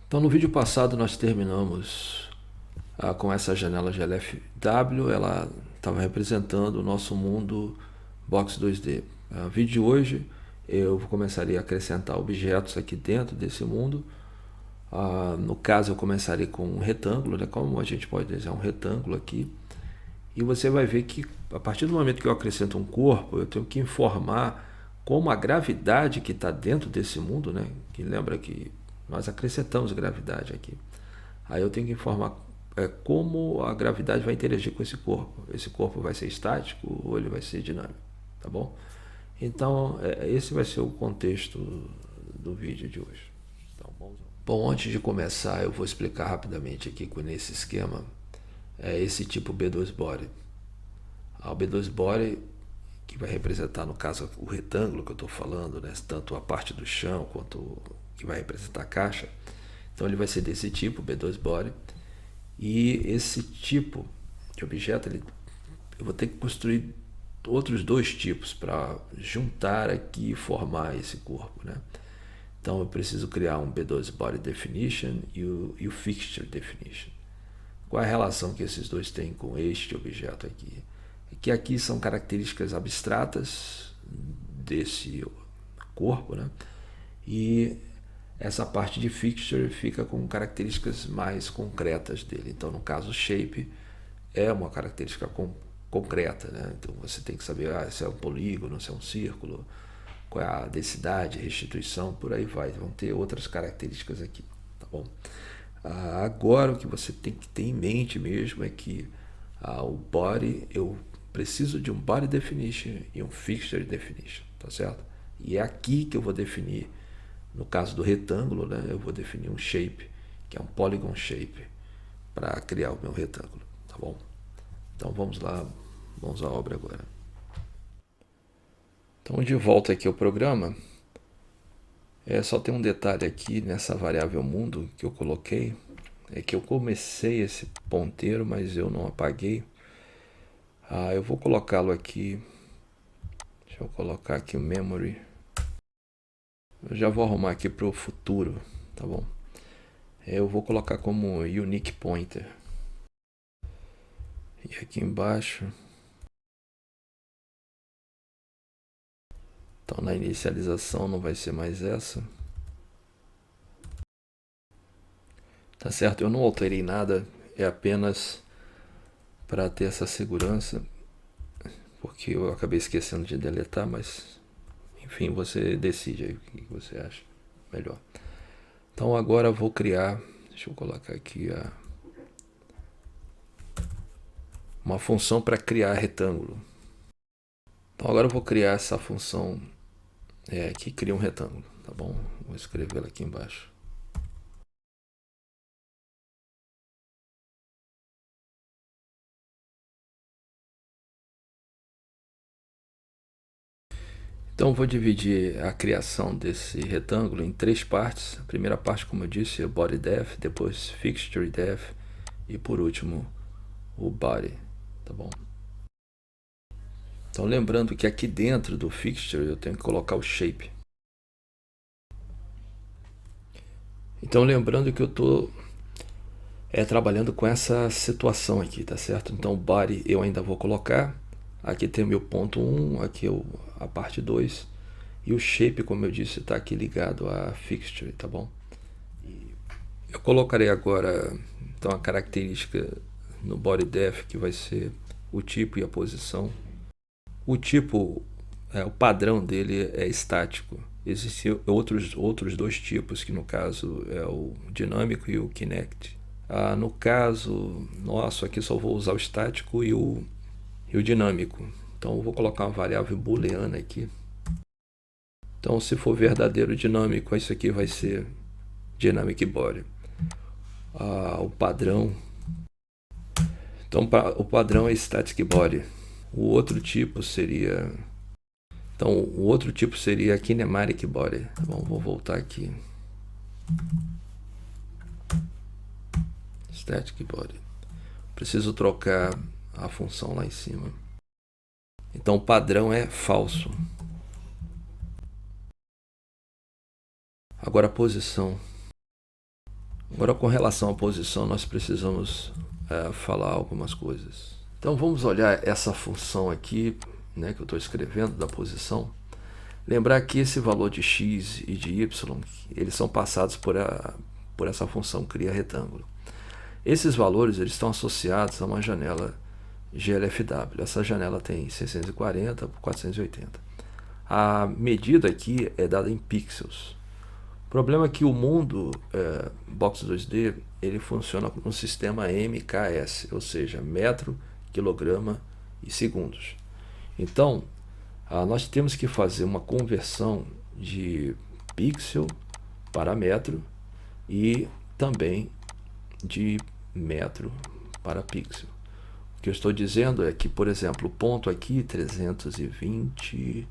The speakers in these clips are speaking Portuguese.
Então, no vídeo passado nós terminamos com essa janela de LFW, ela estava representando o nosso mundo Box 2D. No vídeo de hoje eu começaria a acrescentar objetos aqui dentro desse mundo. No caso eu começaria com um retângulo, né? Como a gente pode desenhar um retângulo aqui. E você vai ver que a partir do momento que eu acrescento um corpo, eu tenho que informar como a gravidade que está dentro desse mundo, né? Que lembra que nós acrescentamos gravidade aqui. Aí eu tenho que informar como a gravidade vai interagir com esse corpo. Esse corpo vai ser estático ou ele vai ser dinâmico, tá bom? Então, esse vai ser o contexto do vídeo de hoje. Então, bom, antes de começar, eu vou explicar rapidamente aqui nesse esquema esse tipo B2 Body. O B2 Body, que vai representar, no caso, o retângulo que eu estou falando, né? Tanto a parte do chão quanto que vai representar a caixa. Então ele vai ser desse tipo, B2 Body. E esse tipo de objeto, eu vou ter que construir outros dois tipos para juntar aqui e formar esse corpo, né? Então eu preciso criar um B2 Body Definition e o Fixture Definition. Qual é a relação que esses dois têm com este objeto aqui? É que aqui são características abstratas desse corpo, né? E essa parte de fixture fica com características mais concretas dele. Então, no caso, shape é uma característica concreta, né? Então você tem que saber se é um polígono, se é um círculo, qual é a densidade, restituição, por aí vai. Vão ter outras características aqui, tá bom? Agora o que você tem que ter em mente mesmo é que o body, eu preciso de um body definition e um fixture definition, tá certo? E é aqui que eu vou definir, no caso do retângulo, né, eu vou definir um shape, que é um polygon shape, para criar o meu retângulo, tá bom? Então vamos lá, vamos à obra agora. Então de volta aqui ao programa, só tem um detalhe aqui nessa variável mundo que eu coloquei, é que eu comecei esse ponteiro, mas eu não apaguei. Eu vou colocá-lo aqui, deixa eu colocar aqui o memory. Eu já vou arrumar aqui para o futuro, tá bom? Eu vou colocar como unique pointer. E aqui embaixo, então na inicialização não vai ser mais essa. Tá certo? Eu não alterei nada, é apenas para ter essa segurança, porque eu acabei esquecendo de deletar, mas enfim, você decide aí o que você acha melhor. Então agora eu vou criar, deixa eu colocar aqui uma função para criar retângulo. Então agora eu vou criar essa função que cria um retângulo, tá bom? Vou escrever ela aqui embaixo. Então vou dividir a criação desse retângulo em três partes. A primeira parte, como eu disse, é o body def, depois fixture def e por último o body, tá bom? Então lembrando que aqui dentro do fixture eu tenho que colocar o shape. Então lembrando que eu estou trabalhando com essa situação aqui, tá certo? Então o body eu ainda vou colocar. Aqui tem o meu ponto 1, aqui a parte 2. E o shape, como eu disse, está aqui ligado a fixture, tá bom? Eu colocarei agora então a característica no body def, que vai ser o tipo e a posição. O tipo, o padrão dele é estático. Existem outros dois tipos, que no caso é o dinâmico e o kinect. No caso nosso aqui só vou usar o estático e o dinâmico. Então eu vou colocar uma variável booleana aqui. Então se for verdadeiro dinâmico, isso aqui vai ser dynamic body. O padrão, então o padrão é static body. O outro tipo seria kinematic body. Tá bom, vou voltar aqui. Static body. Preciso trocar a função lá em cima. Então o padrão é falso. Agora a posição. Agora, com relação à posição, nós precisamos falar algumas coisas. Então, vamos olhar essa função aqui, né, que eu estou escrevendo, da posição. Lembrar que esse valor de x e de y, eles são passados por essa função cria retângulo. Esses valores eles estão associados a uma janela GLFW. Essa janela tem 640 por 480. A medida aqui é dada em pixels. O problema é que o mundo Box 2D ele funciona no sistema MKS, ou seja, metro, quilograma e segundos. Então, nós temos que fazer uma conversão de pixel para metro e também de metro para pixel. O que eu estou dizendo é que, por exemplo, o ponto aqui, 320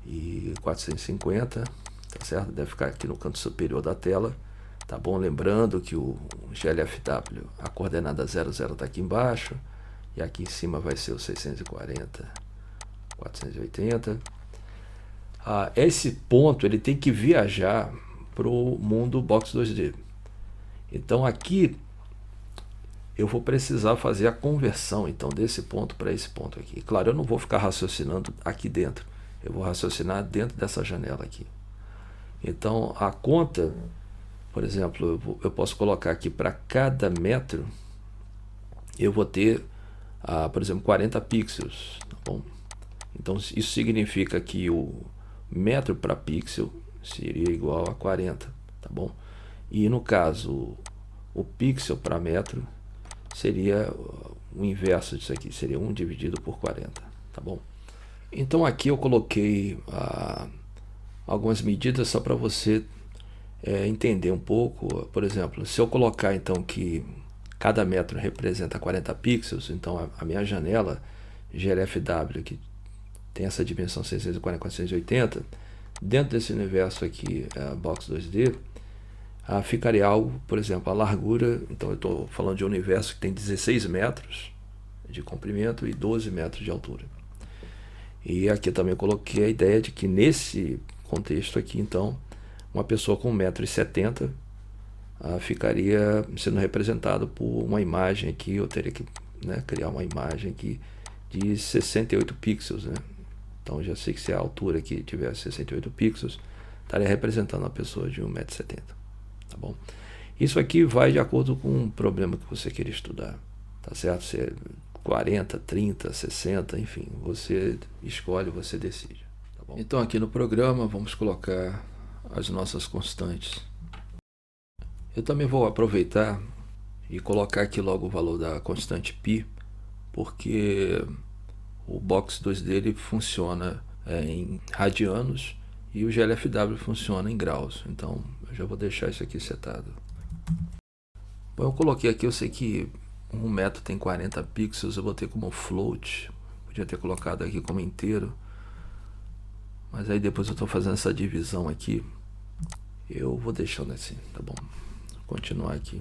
e 450, tá certo? Deve ficar aqui no canto superior da tela, tá bom? Lembrando que o GLFW, a coordenada 00 está aqui embaixo, e aqui em cima vai ser o 640, 480. Esse ponto ele tem que viajar para o mundo Box 2D. Então aqui eu vou precisar fazer a conversão então desse ponto para esse ponto aqui. Claro, eu não vou ficar raciocinando aqui dentro, eu vou raciocinar dentro dessa janela aqui. Então a conta, por exemplo, eu posso colocar aqui para cada metro, eu vou ter, por exemplo, 40 pixels, tá bom? Então isso significa que o metro para pixel seria igual a 40, tá bom? E no caso, o pixel para metro seria o inverso disso aqui, seria 1 dividido por 40, tá bom? Então aqui eu coloquei algumas medidas só para você entender um pouco. Por exemplo, se eu colocar então que cada metro representa 40 pixels, então a minha janela GLFW, que tem essa dimensão 640 x 480, dentro desse universo aqui, Box 2D, ficaria algo, por exemplo, a largura, então eu estou falando de um universo que tem 16 metros de comprimento e 12 metros de altura. E aqui também coloquei a ideia de que nesse contexto aqui, então, uma pessoa com 1,70 m ficaria sendo representado por uma imagem aqui, eu teria que criar uma imagem aqui de 68 pixels, né? Então já sei que se a altura aqui tiver 68 pixels, estaria representando uma pessoa de 1,70 m, tá bom? Isso aqui vai de acordo com o problema que você queira estudar, tá certo? Se é 40, 30, 60, enfim, você escolhe, você decide, tá bom? Então aqui no programa vamos colocar as nossas constantes. Eu também vou aproveitar e colocar aqui logo o valor da constante π, porque o Box 2D ele funciona em radianos e o GLFW funciona em graus, então eu já vou deixar isso aqui setado. Bom, eu coloquei aqui, eu sei que 1 metro tem 40 pixels, eu botei como float, podia ter colocado aqui como inteiro, mas aí depois eu estou fazendo essa divisão aqui, eu vou deixando assim, tá bom? Vou continuar aqui.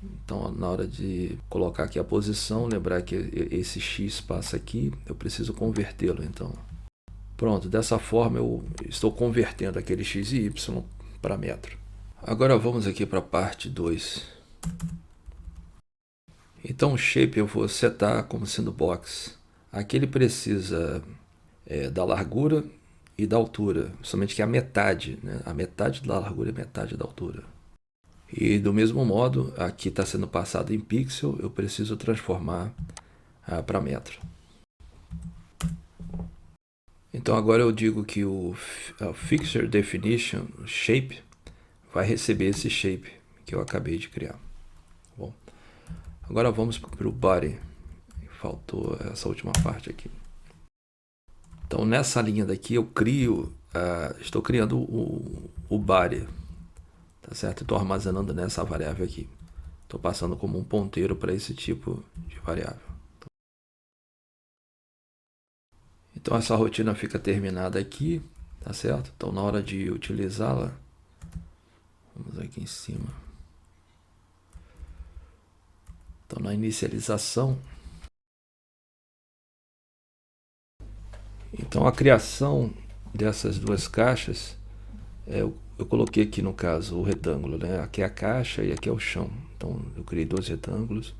Então, na hora de colocar aqui a posição, lembrar que esse x passa aqui, eu preciso convertê-lo, então. Pronto, dessa forma eu estou convertendo aquele x e y para metro. Agora vamos aqui para a parte 2. Então o shape eu vou setar como sendo box. Aqui ele precisa da largura e da altura, somente que é a metade, né? A metade da largura e metade da altura. E do mesmo modo, aqui está sendo passado em pixel, eu preciso transformar para metro. Então agora eu digo que o Fixture Definition Shape vai receber esse shape que eu acabei de criar. Bom, agora vamos para o Body. Faltou essa última parte aqui. Então nessa linha daqui eu crio, estou criando o Body. Tá certo? Estou armazenando nessa variável aqui. Estou passando como um ponteiro para esse tipo de variável. Então essa rotina fica terminada aqui, tá certo? Então na hora de utilizá-la, vamos aqui em cima. Então na inicialização, então a criação dessas duas caixas, eu coloquei aqui no caso o retângulo, né? Aqui é a caixa e aqui é o chão. Então eu criei dois retângulos.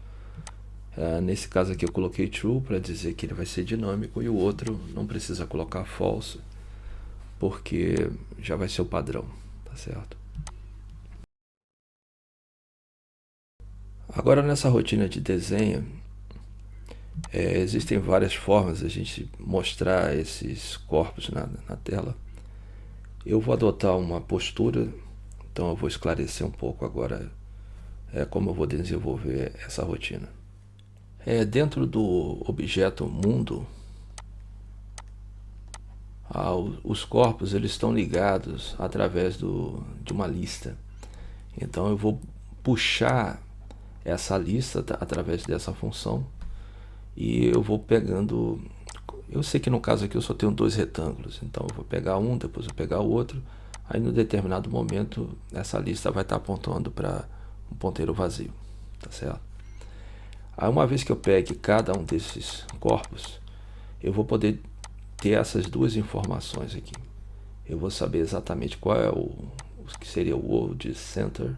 Nesse caso aqui eu coloquei true para dizer que ele vai ser dinâmico, e o outro não precisa colocar false, porque já vai ser o padrão, tá certo? Agora nessa rotina de desenho, existem várias formas de a gente mostrar esses corpos na tela. Eu vou adotar uma postura, então eu vou esclarecer um pouco agora como eu vou desenvolver essa rotina. Dentro do objeto mundo, os corpos eles estão ligados através de uma lista. Então eu vou puxar essa lista através dessa função e eu vou pegando. Eu sei que no caso aqui eu só tenho dois retângulos, então eu vou pegar um, depois eu vou pegar o outro. Aí no determinado momento essa lista vai estar apontando para um ponteiro vazio, tá certo? Aí uma vez que eu pegue cada um desses corpos, eu vou poder ter essas duas informações aqui. Eu vou saber exatamente qual é o que seria o World Center,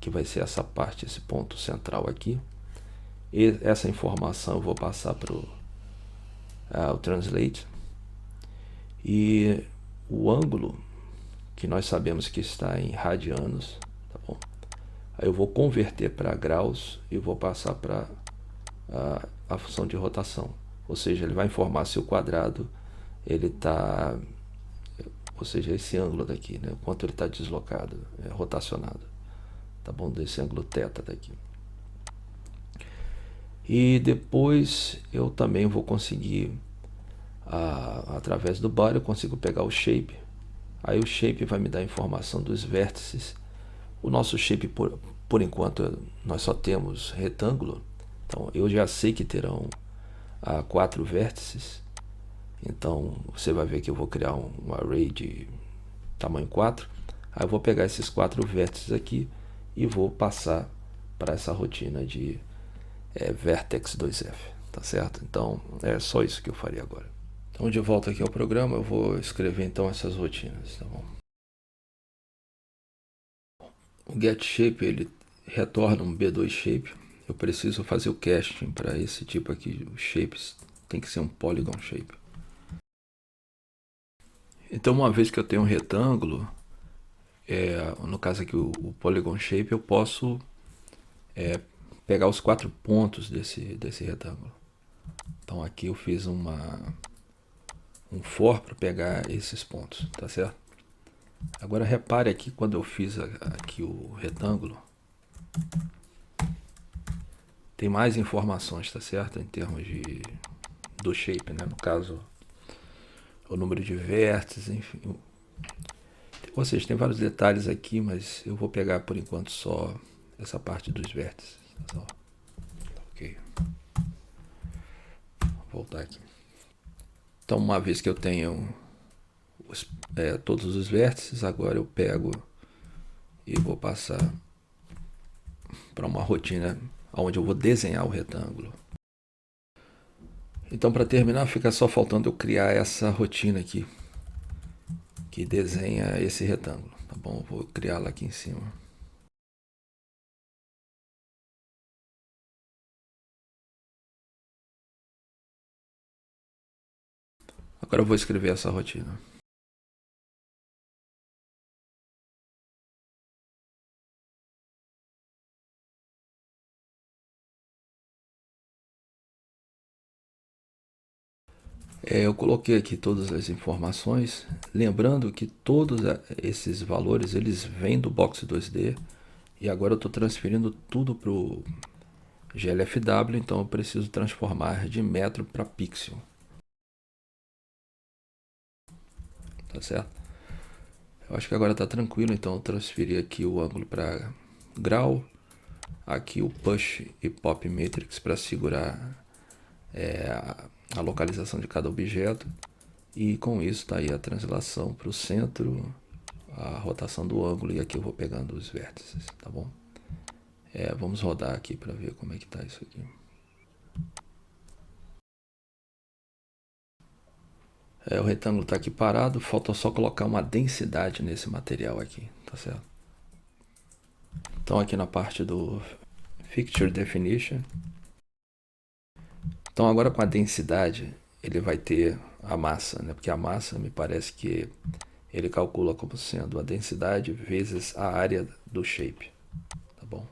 que vai ser essa parte, esse ponto central aqui. E essa informação eu vou passar para o Translate. E o ângulo, que nós sabemos que está em radianos, tá bom? Aí eu vou converter para graus e vou passar para a função de rotação. Ou seja, ele vai informar se o quadrado ele está, ou seja, esse ângulo daqui, né? O quanto ele está deslocado, rotacionado, tá bom? Desse ângulo θ daqui. E depois eu também vou conseguir, através do bar, eu consigo pegar o shape. Aí o shape vai me dar a informação dos vértices. O nosso shape, por enquanto, nós só temos retângulo. Então eu já sei que terão 4 vértices. Então você vai ver que eu vou criar um array de tamanho 4. Aí eu vou pegar esses 4 vértices aqui e vou passar para essa rotina de vertex 2f, tá certo? Então é só isso que eu faria agora. Então de volta aqui ao programa, eu vou escrever então essas rotinas, tá bom? O getShape ele retorna um B2 shape. Eu preciso fazer o casting para esse tipo aqui, os shapes tem que ser um polygon shape. Então uma vez que eu tenho um retângulo, no caso aqui o polygon shape, eu posso pegar os 4 pontos desse retângulo. Então aqui eu fiz um for para pegar esses pontos, tá certo? Agora repare aqui quando eu fiz aqui o retângulo, tem mais informações, tá certo? Em termos do shape, né? No caso, o número de vértices, enfim. Ou seja, tem vários detalhes aqui, mas eu vou pegar por enquanto só essa parte dos vértices. Tá ok. Vou voltar aqui. Então, uma vez que eu tenho todos os vértices, agora eu pego e vou passar para uma rotina onde eu vou desenhar o retângulo. Então, para terminar, fica só faltando eu criar essa rotina aqui, que desenha esse retângulo, tá bom? Eu vou criá-la aqui em cima. Agora eu vou escrever essa rotina. Eu coloquei aqui todas as informações, lembrando que todos esses valores eles vêm do Box 2D e agora eu estou transferindo tudo para o GLFW, então eu preciso transformar de metro para pixel. Tá certo? Eu acho que agora está tranquilo, então eu transferi aqui o ângulo para grau, aqui o push e pop matrix para segurar a localização de cada objeto, e com isso está aí a translação para o centro, a rotação do ângulo, e aqui eu vou pegando os vértices, tá bom? Vamos rodar aqui para ver como é que está isso aqui. O retângulo está aqui parado, falta só colocar uma densidade nesse material aqui, tá certo? Então aqui na parte do Fixture Definition, então agora com a densidade ele vai ter a massa, né? Porque a massa me parece que ele calcula como sendo a densidade vezes a área do shape, tá bom?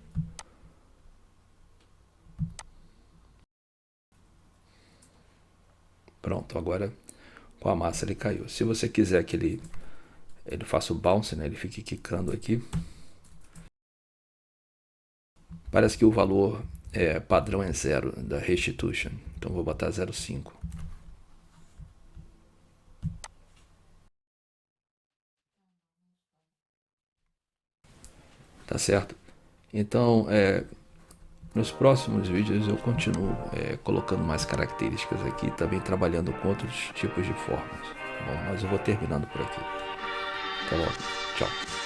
Pronto, agora com a massa ele caiu. Se você quiser que ele faça o bounce, né? Ele fique quicando aqui. Parece que o valor padrão é 0 da restitution, então vou botar 0,5. Tá certo? Então, nos próximos vídeos eu continuo colocando mais características aqui, também trabalhando com outros tipos de formas. Tá bom? Mas eu vou terminando por aqui. Até logo. Tchau.